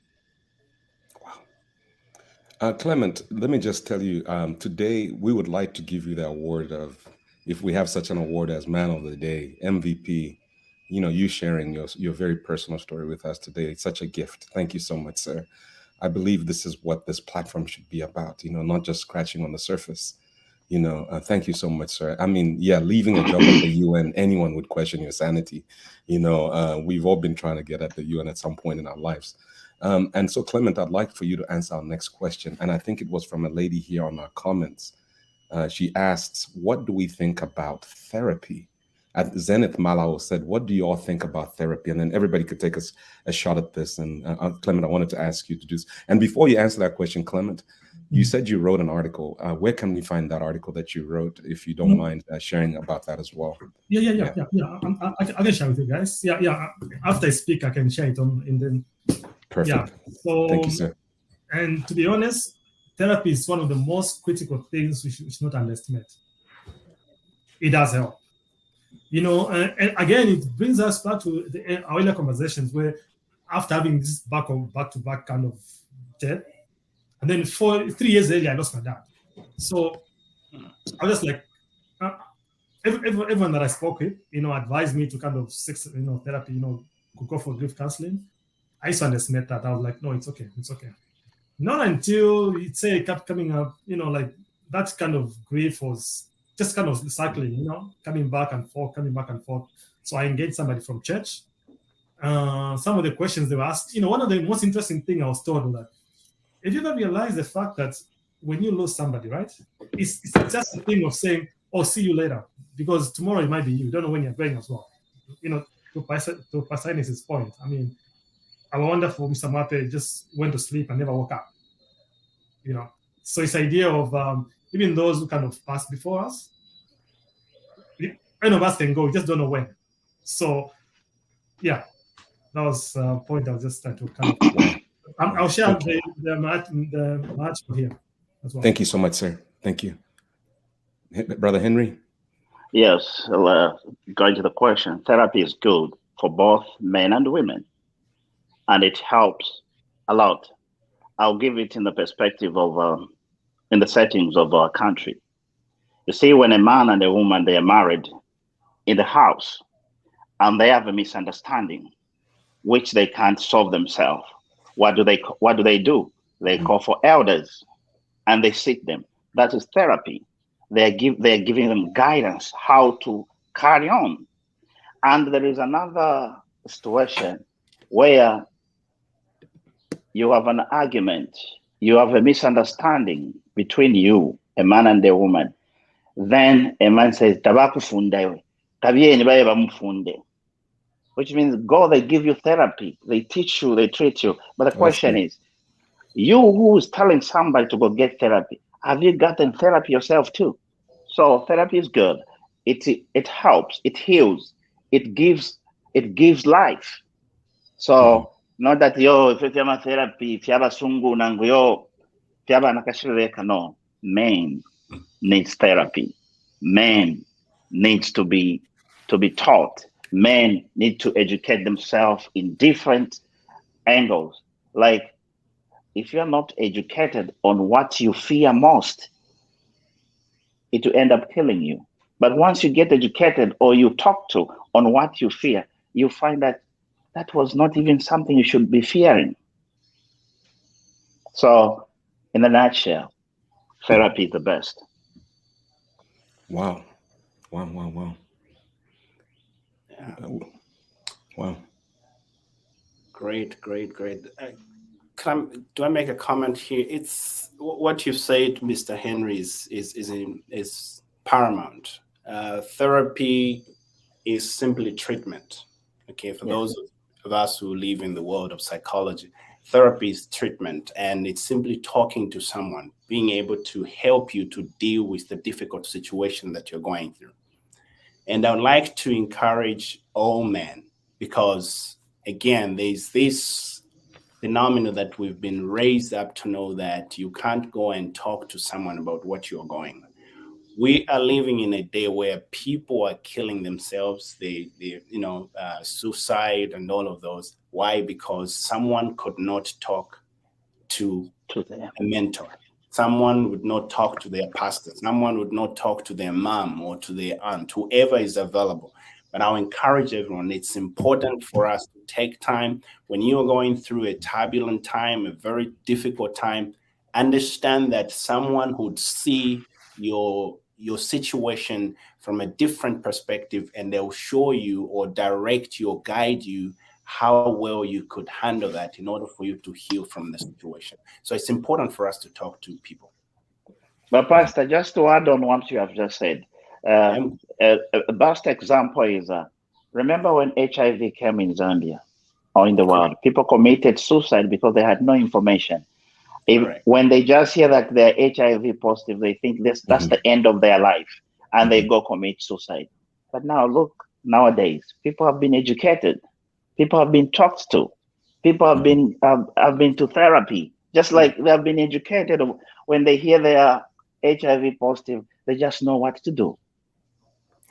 Clement, let me just tell you, today we would like to give you the award of, if we have such an award as Man of the Day, MVP, you sharing your very personal story with us today. It's such a gift. Thank you so much, sir. I believe this is what this platform should be about, not just scratching on the surface. Thank you so much, sir. Leaving a job at the UN, anyone would question your sanity. We've all been trying to get at the UN at some point in our lives. And so, Clement, I'd like for you to answer our next question. And I think it was from a lady here on our comments. She asks, what do we think about therapy? At Zenith Malao said, what do you all think about therapy? And then everybody could take a shot at this. And Clement, I wanted to ask you to do this. And before you answer that question, Clement, you said you wrote an article. Where can we find that article that you wrote, if you don't mind sharing about that as well? Yeah. I can share with you guys. Yeah. After I speak, I can share it on, and then. Perfect. Yeah. So, thank you, sir. And to be honest, therapy is one of the most critical things we should not underestimate. It does help. And again, it brings us back to our earlier conversations where, after having this back-to-back kind of death, and then 3 years earlier, I lost my dad. So I was just like, everyone that I spoke with, advised me to kind of seek, therapy, could go for grief counseling. I used to underestimate that. I was like, no, it's okay. Not until it kept coming up, like that kind of grief was just kind of cycling, coming back and forth. So I engaged somebody from church. Some of the questions they were asked, one of the most interesting things I was told was that, if you ever realize the fact that when you lose somebody, right, it's just a thing of saying, oh, see you later, because tomorrow it might be you. You don't know when you're going as well. To Pasainis' point, our wonderful Mr. Mape just went to sleep and never woke up. So it's the idea of even those who kind of passed before us, any of us can go, we just don't know when. So, yeah, that was a point I was just trying to kind of. I'll share the match here as well. Thank you so much, sir. Thank you. Brother Henry? Yes, going to the question, therapy is good for both men and women, and it helps a lot. I'll give it in the perspective of, in the settings of our country. You see, when a man and a woman, they are married in the house, and they have a misunderstanding, which they can't solve themselves. What do they do? They call for elders, and they seek them. That is therapy. They're giving them guidance how to carry on. And there is another situation where you have an argument, you have a misunderstanding between you, a man and a woman. Then a man says, which means go, they give you therapy, they teach you, they treat you. But the question is, you who is telling somebody to go get therapy, have you gotten therapy yourself too? So therapy is good. It helps, it heals, it gives life. So not that if you have therapy, if you have a sungu nanguyo, if you have an akashireka, no. Men needs therapy. Men needs to to be taught. Men need to educate themselves in different angles. Like, if you're not educated on what you fear most, it will end up killing you. But once you get educated or you talk to on what you fear, you find that that was not even something you should be fearing. So, in a nutshell, therapy is the best. Wow. Wow. Yeah. Wow. Great. Do I make a comment here? It's what you said, Mr. Henry, is paramount. Therapy is simply treatment. Okay, for those of us who live in the world of psychology, therapy is treatment, and it's simply talking to someone, being able to help you to deal with the difficult situation that you're going through. And I would like to encourage all men, because again, there's this phenomenon that we've been raised up to know that you can't go and talk to someone about what you're going through. We are living in a day where people are killing themselves, suicide and all of those. Why? Because someone could not talk to a mentor. Someone would not talk to their pastor. Someone would not talk to their mom or to their aunt, whoever is available. But I'll encourage everyone, it's important for us to take time. When you're going through a turbulent time, a very difficult time, understand that someone would see your situation from a different perspective, and they'll show you or direct you or guide you how well you could handle that in order for you to heal from the situation. So it's important for us to talk to people. But Pastor, just to add on what you have just said, a best example is, remember when HIV came in Zambia or in the world, people committed suicide because they had no information. When they just hear that they're HIV positive, they think that's the end of their life, and they go commit suicide. But now look, nowadays, people have been educated. People have been talked to. People have been to therapy, just like they have been educated. When they hear they are HIV positive, they just know what to do.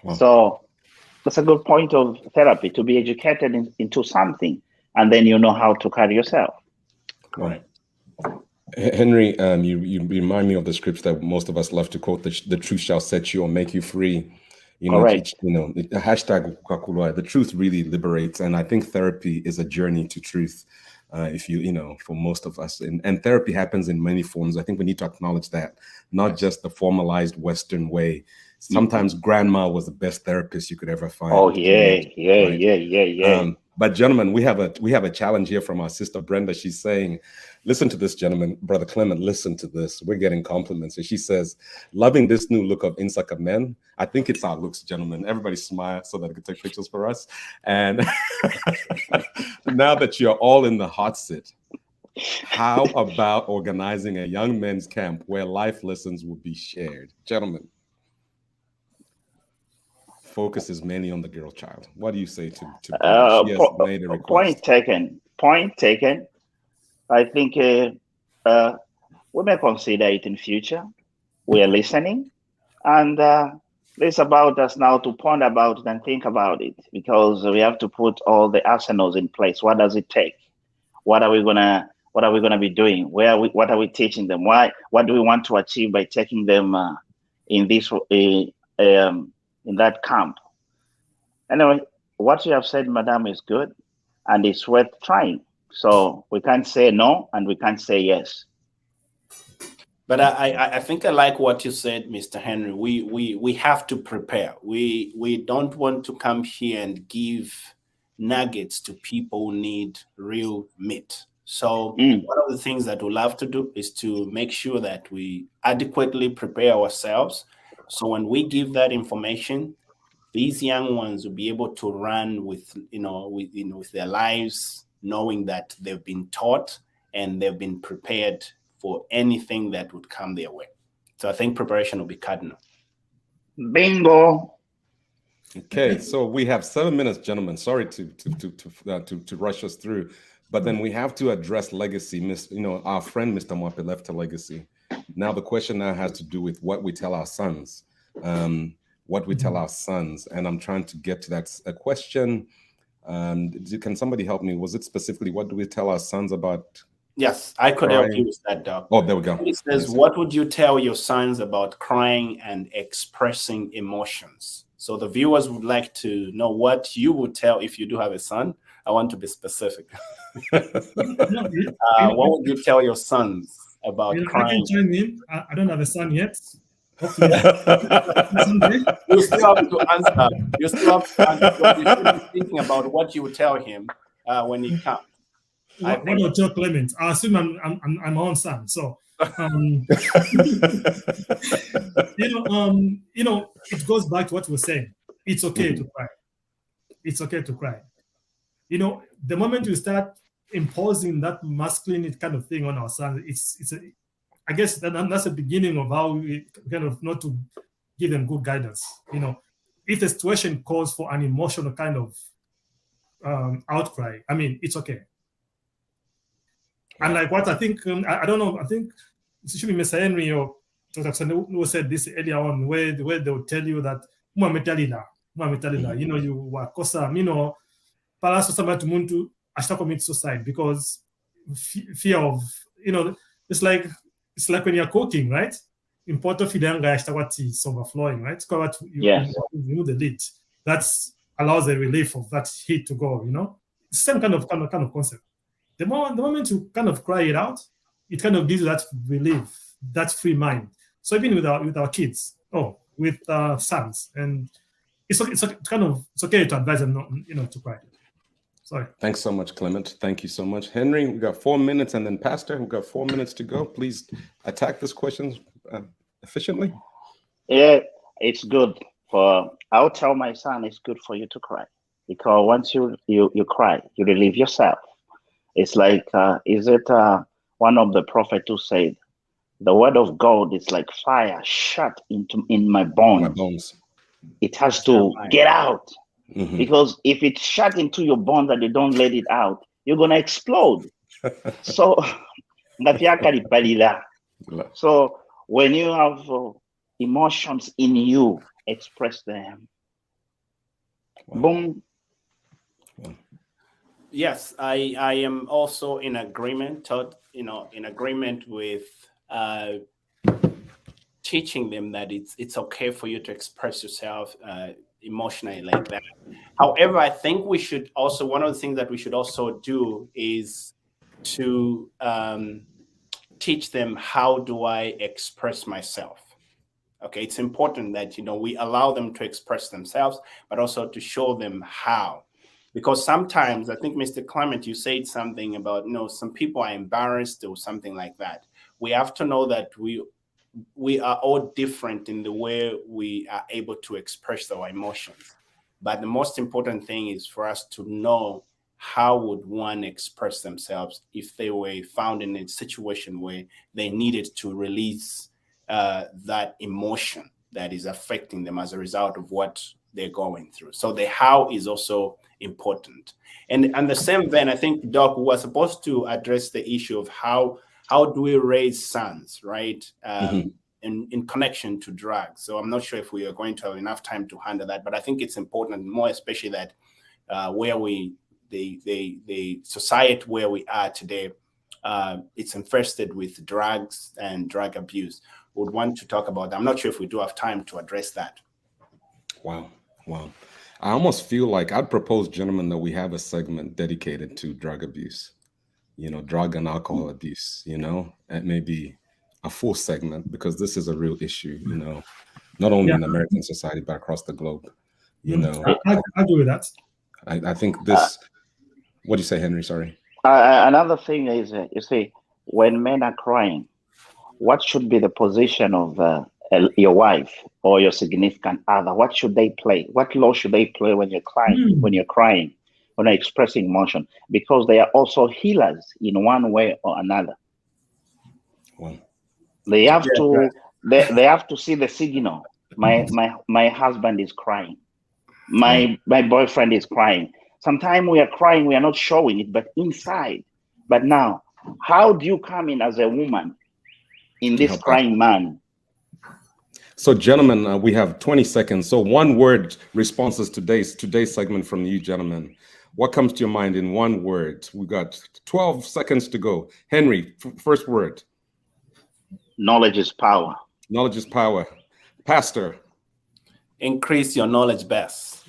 Wow. So that's a good point of therapy, to be educated into something, and then you know how to carry yourself. Right. Henry, you remind me of the scripts that most of us love to quote: "The truth shall set you or make you free." Correct. Hashtag Kakulwa, the truth really liberates, and I think therapy is a journey to truth. For most of us, and therapy happens in many forms. I think we need to acknowledge that, not just the formalized Western way. Sometimes grandma was the best therapist you could ever find. Oh yeah. But gentlemen, we have a challenge here from our sister Brenda. She's saying, listen to this, gentlemen. Brother Clement, listen to this. We're getting compliments. And she says, loving this new look of Insaka men. I think it's our looks, gentlemen. Everybody smile so that they can take pictures for us. And now that you're all in the hot seat, how about organizing a young men's camp where life lessons will be shared? Gentlemen, focus is mainly on the girl child. What do you say to she has made a request? Point taken. I think we may consider it in future. We are listening, and it's about us now to ponder about it and think about it, because we have to put all the arsenals in place. What does it take? What are we gonna be doing? What are we teaching them? What do we want to achieve by taking them in that camp? Anyway, what you have said, Madam, is good, and it's worth trying. So we can't say no, and we can't say yes. But I think I like what you said, Mr. Henry. We have to prepare. We don't want to come here and give nuggets to people who need real meat. So one of the things that we love to do is to make sure that we adequately prepare ourselves. So when we give that information, these young ones will be able to run with their lives, knowing that they've been taught and they've been prepared for anything that would come their way. So I think preparation will be cardinal. Bingo. Okay, so we have 7 minutes, gentlemen. Sorry to rush us through, but then we have to address legacy. Our friend Mr. Mwape left a legacy. Now the question now has to do with what we tell our sons. what we tell our sons, and I'm trying to get to that a question. Can somebody help me? Was it specifically what do we tell our sons about? Yes, I could help you with that, Doc. Oh, there we go. It says, what would you tell your sons about crying and expressing emotions? So the viewers would like to know what you would tell if you do have a son. I want to be specific. What would you tell your sons about crying? I can join in. I don't have a son yet. You still have to answer. You still have to answer. You should be thinking about what you would tell him when he comes. What about your Clement? I assume I'm my own son. So, it goes back to what we were saying. It's okay to cry. It's okay to cry. The moment you start imposing that masculine kind of thing on our sons, I guess that's the beginning of how we kind of not to give them good guidance. If the situation calls for an emotional kind of outcry, I mean, it's okay. And like what I think, I don't know, I think it should be Mr. Henry or Dr. Sande who said this earlier on, where they will tell you that, you were kosa, palaso sama tumuntu ashta commit suicide because fear of, it's like when you're cooking, right? In Porto Fidanga ashta is overflowing, right? Yes. You remove the lid. That allows the relief of that heat to go, Same kind of concept. The moment you kind of cry it out, it kind of gives you that relief, that free mind. So even with our kids, with sons, and it's okay to advise them not, to cry. Sorry. Thanks so much, Clement. Thank you so much, Henry. We've got 4 minutes, and then Pastor, we've got 4 minutes to go. Please attack this question efficiently. Yeah, it's good I'll tell my son it's good for you to cry, because once you cry, you relieve yourself. It's like, one of the prophets who said, the word of God is like fire shut in my bones. My bones. It has to get out. Mm-hmm. Because if it's shut into your bones and you don't let it out, you're going to explode. So when you have emotions in you, express them. Wow. Boom. Wow. Yes, I am also in agreement, with teaching them that it's okay for you to express yourself emotionally like that. However, I think we should also, one of the things that we should also do is to teach them, how do I express myself? Okay, it's important that, we allow them to express themselves, but also to show them how. Because sometimes, I think, Mr. Clement, you said something about, some people are embarrassed or something like that. We have to know that we are all different in the way we are able to express our emotions. But the most important thing is for us to know how would one express themselves if they were found in a situation where they needed to release that emotion that is affecting them as a result of what they're going through. So the how is also important. And the same vein, I think, Doc, we were supposed to address the issue of how do we raise sons, right? In connection to drugs. So I'm not sure if we are going to have enough time to handle that, but I think it's important, more especially that where the society where we are today, it's infested with drugs and drug abuse. We would want to talk about that. I'm not sure if we do have time to address that. Wow. I almost feel like I'd propose, gentlemen, that we have a segment dedicated to drug abuse, drug and alcohol abuse, and maybe a full segment, because this is a real issue, not only in American society, but across the globe, I agree with that. I think this, what do you say, Henry? Sorry. Another thing is, you see, when men are crying, what should be the position of your wife or your significant other? What should they play? What role should they play when you're crying, when you're expressing emotion? Because they are also healers in one way or another. Wow. They have they have to see the signal. My husband is crying. My boyfriend is crying. Sometimes we are crying, we are not showing it, but inside. But now, how do you come in as a woman in this crying man? So, gentlemen, we have 20 seconds. So, one word responses today's segment from you, gentlemen. What comes to your mind in one word? We got 12 seconds to go. Henry, first word. Knowledge is power. Knowledge is power. Pastor. Increase your knowledge base.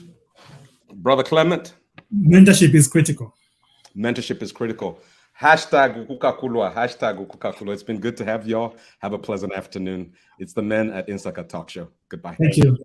Brother Clement. Mentorship is critical. Mentorship is critical. Hashtag Ukukakulwa. Hashtag Ukukakulwa. It's been good to have y'all. Have a pleasant afternoon. It's the men at Insaka Talk Show. Goodbye. Thank you.